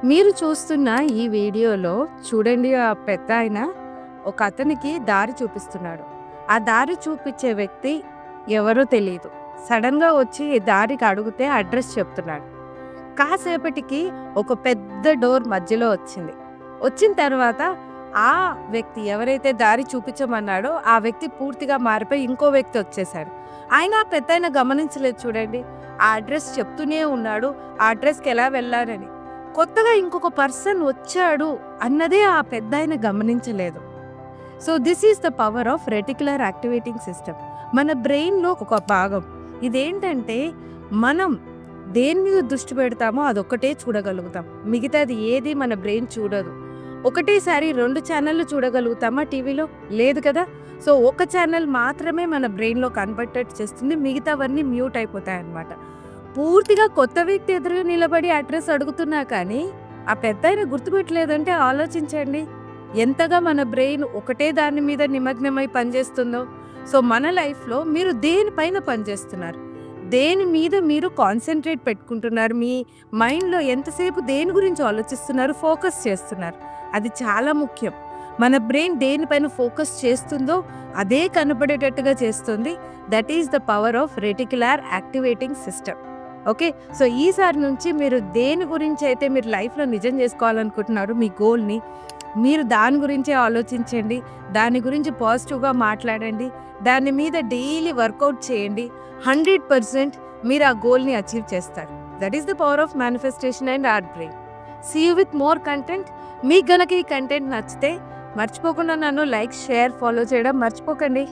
మీరు చూస్తున్న ఈ వీడియోలో చూడండి ఆ పెద్దాయన ఒక అతనికి దారి చూపిస్తున్నాడు. ఆ దారి చూపించే వ్యక్తి ఎవరో తెలీదు. సడెన్‌గా వచ్చి దారికి అడిగితే అడ్రెస్ చెప్తున్నాడు. కాసేపటికి ఒక పెద్ద డోర్ మధ్యలో వచ్చింది. వచ్చిన తర్వాత ఆ వ్యక్తి ఎవరైతే దారి చూపించమన్నాడో ఆ వ్యక్తి పూర్తిగా మారిపోయి ఇంకో వ్యక్తి వచ్చేసాడు. ఆయన ఆ పెద్దాయన గమనించలేదు చూడండి. ఆ అడ్రెస్ చెప్తూనే ఉన్నాడు. ఆ అడ్రెస్‌కి ఎలా వెళ్ళాలని. కొత్తగా ఇంకొక పర్సన్ వచ్చాడు అన్నదే ఆ పెద్దాయన గమనించలేదు. So this is the power of reticular activating system. మన బ్రెయిన్‌లో ఒక భాగం. ఇదేంటంటే మనం దేని మీద దృష్టి పెడతామో అదొక్కటే చూడగలుగుతాం. మిగతాది ఏది మన బ్రెయిన్ చూడదు. ఒకటేసారి 2 ఛానెల్‌లు చూడగలుగుతామా టీవీలో? లేదు కదా! సో ఒక ఛానెల్ మాత్రమే మన బ్రెయిన్‌లో కనపడేటట్టు చేస్తుంది. మిగతావన్నీ మ్యూట్ అయిపోతాయన్నమాట. పూర్తిగా కొత్త వ్యక్తి ఎదురుగా నిలబడి అడ్రెస్ అడుగుతున్నా కానీ, ఆ పెద్దాయన గుర్తుపెట్టలేదంటే ఆలోచించండి. ఎంతగా మన బ్రెయిన్ ఒకటే దాని మీద నిమగ్నమై పనిచేస్తుందో. సో మన లైఫ్‌లో మీరు దేనిపైన పనిచేస్తున్నారు? దేని మీద మీరు కాన్సంట్రేట్ పెట్టుకుంటున్నారు? మీ మైండ్‌లో ఎంతసేపు దేని గురించి ఆలోచిస్తున్నారు? ఫోకస్ చేస్తున్నారు. అది చాలా ముఖ్యం. మన బ్రెయిన్ దేనిపైన ఫోకస్ చేస్తుందో అదే కనపడేటట్టుగా చేస్తుంది. That is the power of reticular activating system. Okay. So ఈసారి నుంచి మీరు దేని గురించి అయితే మీరు లైఫ్‌లో నిజం చేసుకోవాలనుకుంటున్నారో మీ గోల్‌ని, మీరు దాని గురించే ఆలోచించండి. దాని గురించి పాజిటివ్‌గా మాట్లాడండి. దాని మీద డైలీ వర్కౌట్ చేయండి. 100% మీరు ఆ గోల్‌ని అచీవ్ చేస్తారు. That is the power of manifestation and art brain. See you with more content. మీకు గనక ఈ కంటెంట్ నచ్చితే మర్చిపోకుండా నన్ను లైక్, షేర్, ఫాలో చేయడం మర్చిపోకండి.